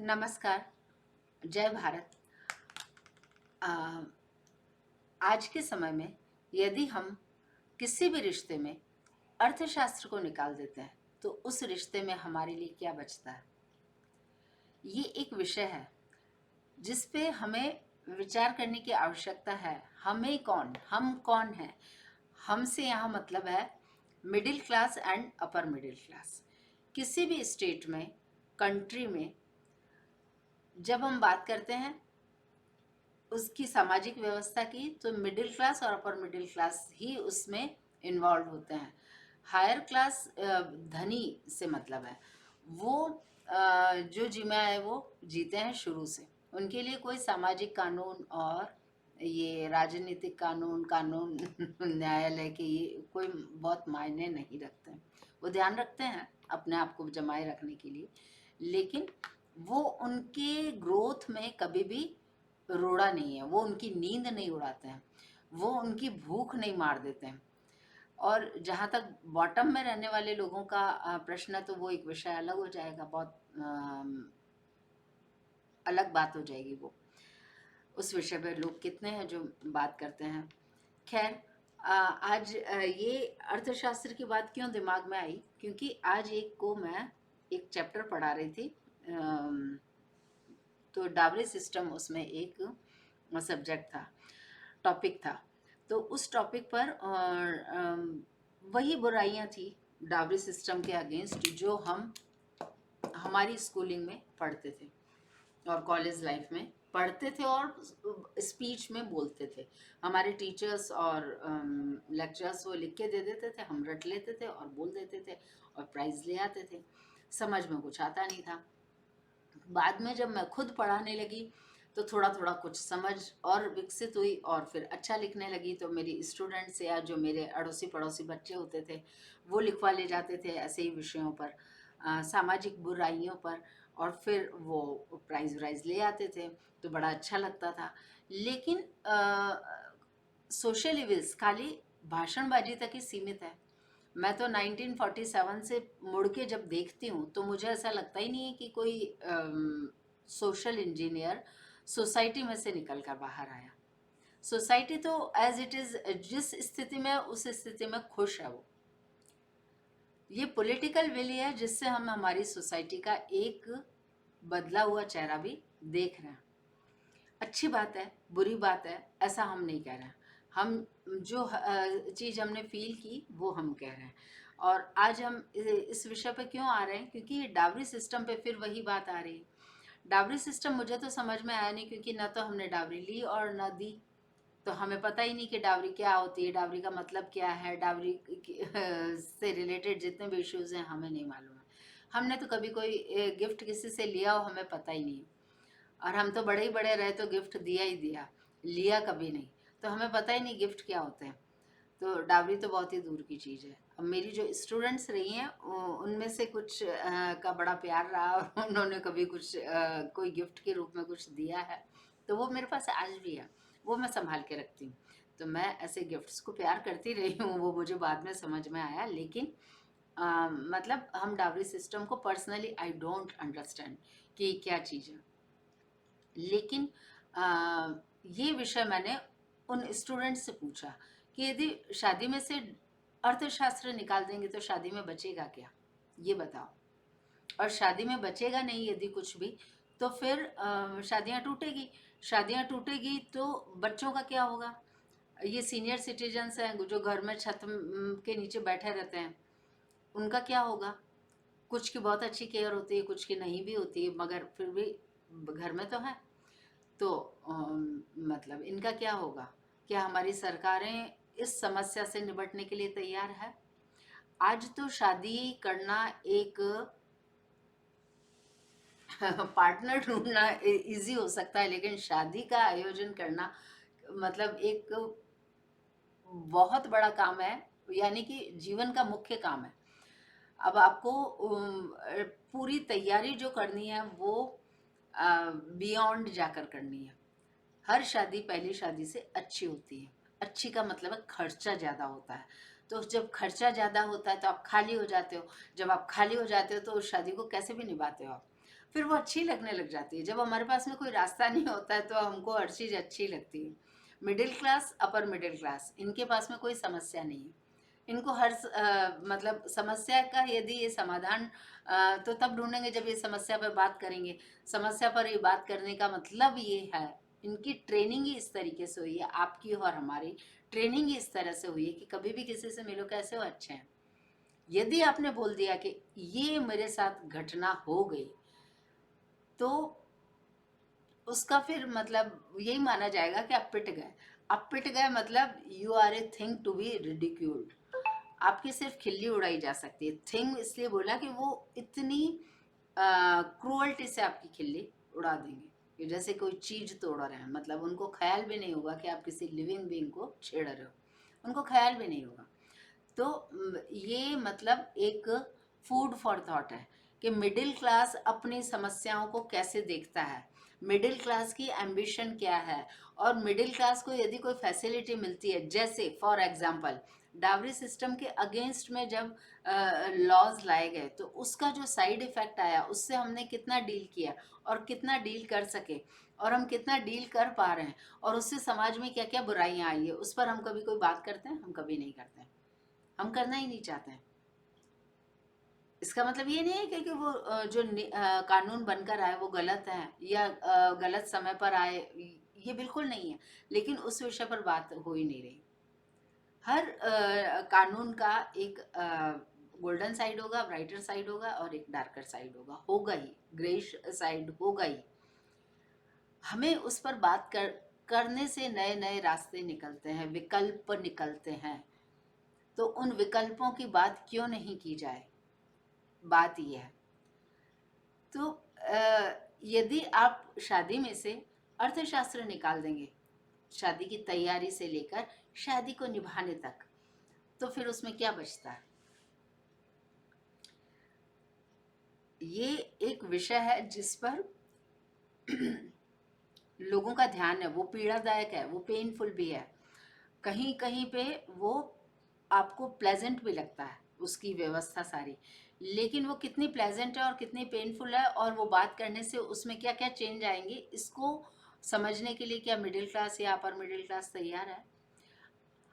नमस्कार, जय भारत। आ, आज के समय में यदि हम किसी भी रिश्ते में अर्थशास्त्र को निकाल देते हैं तो उस रिश्ते में हमारे लिए क्या बचता है? ये एक विषय है जिस पे हमें विचार करने की आवश्यकता है। हम कौन हैं? हमसे यहाँ मतलब है middle class and upper middle class. किसी भी स्टेट में, कंट्री में जब हम बात करते हैं उसकी सामाजिक व्यवस्था की, तो मिडिल क्लास और अपर मिडिल क्लास ही उसमें इन्वॉल्व होते हैं। हायर क्लास धनी से मतलब है, वो जो जीमा है वो जीते हैं शुरू से। उनके लिए कोई सामाजिक कानून और ये राजनीतिक कानून न्यायालय के ये कोई बहुत मायने नहीं रखते हैं। वो ध्यान रखते हैं अपने आप को जमाए रखने के लिए, लेकिन वो उनके ग्रोथ में कभी भी रोड़ा नहीं है। वो उनकी नींद नहीं उड़ाते हैं, वो उनकी भूख नहीं मार देते हैं। और जहाँ तक बॉटम में रहने वाले लोगों का प्रश्न है, तो वो एक विषय अलग हो जाएगा। बहुत अलग बात हो जाएगी वो। उस विषय पर लोग कितने हैं जो बात करते हैं। खैर, आज ये अर्थशास्त्र की बात क्यों दिमाग में आई, क्योंकि आज एक को मैं एक चैप्टर पढ़ा रही थी। तो डावरी सिस्टम उसमें एक सब्जेक्ट था, टॉपिक था। तो उस टॉपिक पर वही बुराइयां थी डावरी सिस्टम के अगेंस्ट जो हम हमारी स्कूलिंग में पढ़ते थे और कॉलेज लाइफ में पढ़ते थे और स्पीच में बोलते थे। हमारे टीचर्स और लेक्चरर्स वो लिख के दे देते थे, हम रट लेते थे और बोल देते थे और प्राइज़ ले आते थे। समझ में कुछ आता नहीं था। बाद में जब मैं खुद पढ़ाने लगी तो थोड़ा थोड़ा कुछ समझ और विकसित हुई, और फिर अच्छा लिखने लगी। तो मेरी स्टूडेंट्स या जो मेरे अड़ोसी पड़ोसी बच्चे होते थे वो लिखवा ले जाते थे ऐसे ही विषयों पर, सामाजिक बुराइयों पर, और फिर वो प्राइज़ वाइज ले आते थे। तो बड़ा अच्छा लगता था। लेकिन सोशल इविल्स खाली भाषणबाजी तक ही सीमित है। मैं तो 1947 से मुड़ के जब देखती हूँ तो मुझे ऐसा लगता ही नहीं है कि कोई सोशल इंजीनियर सोसाइटी में से निकल कर बाहर आया। सोसाइटी तो एज इट इज, जिस स्थिति में उस स्थिति में खुश है वो। ये पॉलिटिकल विल है जिससे हम हमारी सोसाइटी का एक बदला हुआ चेहरा भी देख रहे हैं। अच्छी बात है, बुरी बात है, ऐसा हम नहीं कह रहे हैं। हम जो चीज़ हमने फील की वो हम कह रहे हैं। और आज हम इस विषय पे क्यों आ रहे हैं, क्योंकि ये डावरी सिस्टम पे फिर वही बात आ रही है। डावरी सिस्टम मुझे तो समझ में आया नहीं, क्योंकि ना तो हमने डावरी ली और ना दी। तो हमें पता ही नहीं कि डावरी क्या होती है, डावरी का मतलब क्या है, डावरी से रिलेटेड जितने भी इश्यूज हैं हमें नहीं मालूम है। हमने तो कभी कोई गिफ्ट किसी से लिया हो हमें पता ही नहीं। और हम तो बड़े ही बड़े रहे तो गिफ्ट दिया ही दिया, लिया कभी नहीं। तो हमें पता ही नहीं गिफ्ट क्या होते हैं। तो डावरी तो बहुत ही दूर की चीज़ है। अब मेरी जो स्टूडेंट्स रही हैं उनमें से कुछ का बड़ा प्यार रहा और उन्होंने कभी कुछ कोई गिफ्ट के रूप में कुछ दिया है, तो वो मेरे पास आज भी है। वो मैं संभाल के रखती हूँ। तो मैं ऐसे गिफ्ट्स को प्यार करती रही हूँ, वो मुझे बाद में समझ में आया। लेकिन मतलब हम डावरी सिस्टम को पर्सनली आई डोंट अंडरस्टैंड कि क्या चीज़ है। लेकिन ये विषय मैंने उन स्टूडेंट से पूछा कि यदि शादी में से अर्थशास्त्र निकाल देंगे तो शादी में बचेगा क्या, ये बताओ। और शादी में बचेगा नहीं यदि कुछ भी, तो फिर शादियां टूटेगी तो बच्चों का क्या होगा? ये सीनियर सिटीजन्स हैं जो घर में छत के नीचे बैठे रहते हैं, उनका क्या होगा? कुछ की बहुत अच्छी केयर होती है, कुछ की नहीं भी होती है, मगर फिर भी घर में तो है। तो मतलब इनका क्या होगा? क्या हमारी सरकारें इस समस्या से निपटने के लिए तैयार है? आज तो शादी करना एक पार्टनर ढूंढना इजी हो सकता है, लेकिन शादी का आयोजन करना मतलब एक बहुत बड़ा काम है, यानी कि जीवन का मुख्य काम है। अब आपको पूरी तैयारी जो करनी है वो बियॉन्ड जाकर करनी है। हर शादी पहली शादी से अच्छी होती है। अच्छी का मतलब है खर्चा ज़्यादा होता है। तो जब खर्चा ज़्यादा होता है तो आप खाली हो जाते हो। जब आप खाली हो जाते हो तो उस शादी को कैसे भी निभाते हो आप। फिर वो अच्छी लगने लग जाती है। जब हमारे पास में कोई रास्ता नहीं होता है तो हमको हर चीज़ अच्छी लगती है। Middle class, upper middle class, इनके पास में कोई समस्या नहीं है। इनको मतलब समस्या का यदि ये समाधान तो तब ढूंढेंगे जब ये समस्या पर बात करेंगे। समस्या पर ये बात करने का मतलब ये है, इनकी ट्रेनिंग ही इस तरीके से हुई है, आपकी और हमारी ट्रेनिंग ही इस तरह से हुई है कि कभी भी किसी से मिलो, कैसे हो, अच्छे हैं। यदि आपने बोल दिया कि ये मेरे साथ घटना हो गई, तो उसका फिर मतलब यही माना जाएगा कि आप पिट गए। आप पिट गए मतलब you are a thing to be ridiculed. आपकी सिर्फ खिल्ली उड़ाई जा सकती है। थिंग इसलिए बोला कि वो इतनी क्रूअल्टी से आपकी खिल्ली उड़ा देंगे कि जैसे कोई चीज तोड़ रहे हैं। मतलब उनको ख्याल भी नहीं होगा कि आप किसी लिविंग बीइंग को छेड़ रहे हो, उनको ख्याल भी नहीं होगा। तो ये मतलब एक फूड फॉर थॉट है कि मिडिल क्लास अपनी समस्याओं को कैसे देखता है, मिडिल क्लास की एम्बिशन क्या है। और मिडिल क्लास को यदि कोई फैसिलिटी मिलती है, जैसे फॉर एग्जांपल डावरी सिस्टम के अगेंस्ट में जब लॉज लाए गए, तो उसका जो साइड इफेक्ट आया, उससे हमने कितना डील किया और कितना डील कर सके, और हम कितना डील कर पा रहे हैं, और उससे समाज में क्या क्या बुराइयां आई है, उस पर हम कभी कोई बात करते हैं? हम कभी नहीं करते हैं। हम करना ही नहीं चाहते हैं। इसका मतलब ये नहीं है कि वो जो कानून बनकर आए वो गलत है, या गलत समय पर आए, ये बिल्कुल नहीं है। लेकिन उस विषय पर बात हो ही नहीं रही। हर कानून का एक गोल्डन साइड होगा, ब्राइटर साइड होगा, और एक डार्कर साइड होगा ही, ग्रेइश साइड होगा ही। हमें उस पर बात करने से नए नए रास्ते निकलते हैं, विकल्प निकलते हैं। तो उन विकल्पों की बात क्यों नहीं की जाए, बात यह है। तो यदि आप शादी में से अर्थशास्त्र निकाल देंगे, शादी की तैयारी से लेकर शादी को निभाने तक, तो फिर उसमें क्या बचता है? ये एक विषय है जिस पर लोगों का ध्यान है। वो पीड़ादायक है, वो पेनफुल भी है। कहीं कहीं पे वो आपको प्लेजेंट भी लगता है, उसकी व्यवस्था सारी। लेकिन वो कितनी प्लेजेंट है और कितनी पेनफुल है, और वो बात करने से उसमें क्या क्या चेंज आएंगे, इसको समझने के लिए क्या मिडिल क्लास या अपर मिडिल क्लास तैयार है?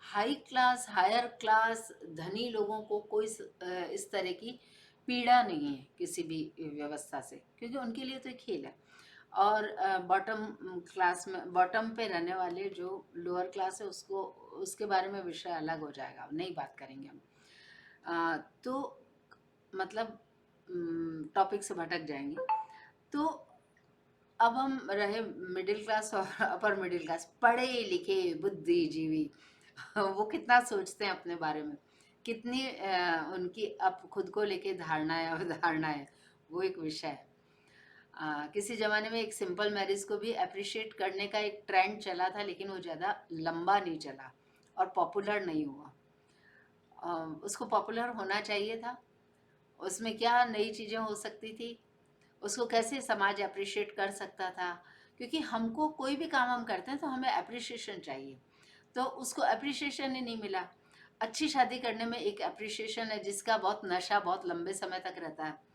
हाई क्लास, हायर क्लास, धनी लोगों को कोई इस तरह की पीड़ा नहीं है किसी भी व्यवस्था से, क्योंकि उनके लिए तो एक खेल है। और बॉटम क्लास में, बॉटम पे रहने वाले जो लोअर क्लास है, उसको, उसके बारे में विषय अलग हो जाएगा, नहीं बात करेंगे हम। तो मतलब टॉपिक से भटक जाएंगे। तो अब हम रहे मिडिल क्लास और अपर मिडिल क्लास, पढ़े लिखे बुद्धिजीवी वो कितना सोचते हैं अपने बारे में, कितनी उनकी अब खुद को लेके धारणाएं अवधारणाएं, वो एक विषय है। किसी ज़माने में एक सिंपल मैरिज को भी अप्रिशिएट करने का एक ट्रेंड चला था, लेकिन वो ज़्यादा लंबा नहीं चला और पॉपुलर नहीं हुआ। उसको पॉपुलर होना चाहिए था। उसमें क्या नई चीज़ें हो सकती थी, उसको कैसे समाज अप्रिशिएट कर सकता था। क्योंकि हमको कोई भी काम हम करते हैं तो हमें अप्रिशिएशन चाहिए, तो उसको अप्रिशिएशन ही नहीं मिला। अच्छी शादी करने में एक अप्रिशिएशन है जिसका बहुत नशा बहुत लंबे समय तक रहता है।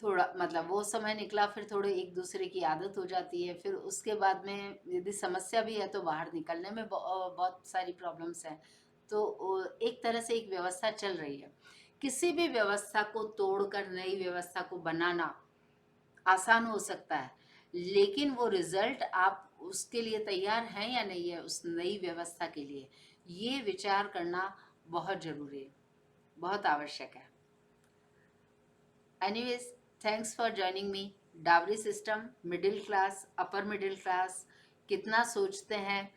थोड़ा मतलब वो समय निकला, फिर थोड़े एक दूसरे की आदत हो जाती है, फिर उसके बाद में यदि समस्या भी है तो बाहर निकलने में बहुत सारी प्रॉब्लम्स हैं। तो एक तरह से एक व्यवस्था चल रही है। किसी भी व्यवस्था को तोड़कर नई व्यवस्था को बनाना आसान हो सकता है, लेकिन वो रिजल्ट आप उसके लिए तैयार हैं या नहीं है, उस नई व्यवस्था के लिए, ये विचार करना बहुत जरूरी है, बहुत आवश्यक है। Anyways, thanks for joining me. Dowry system, middle class, upper middle class, कितना सोचते हैं,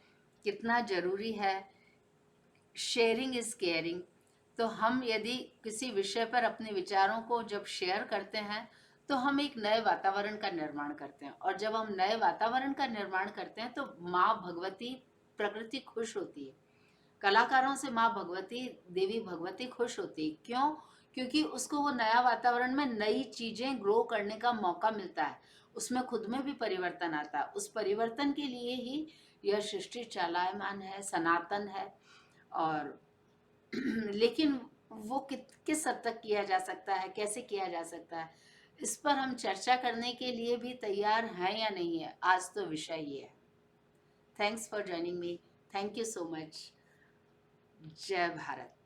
कितना जरूरी है। Sharing is caring. तो हम यदि किसी विषय पर अपने विचारों को जब शेयर करते हैं, तो हम एक नए वातावरण का निर्माण करते हैं, और जब हम नए वातावरण का निर्माण करते हैं तो माँ भगवती, प्रकृति खुश होती है। कलाकारों से माँ भगवती, देवी भगवती खुश होती है। क्यों? क्योंकि उसको वो नया वातावरण में नई चीजें ग्रो करने का मौका मिलता है, उसमें खुद में भी परिवर्तन आता है। उस परिवर्तन के लिए ही यह सृष्टि चालायमान है, सनातन है। और लेकिन वो किस हद तक किया जा सकता है, कैसे किया जा सकता है, इस पर हम चर्चा करने के लिए भी तैयार हैं या नहीं है, आज तो विषय ये है। Thanks for joining me. Thank you so much. जय भारत।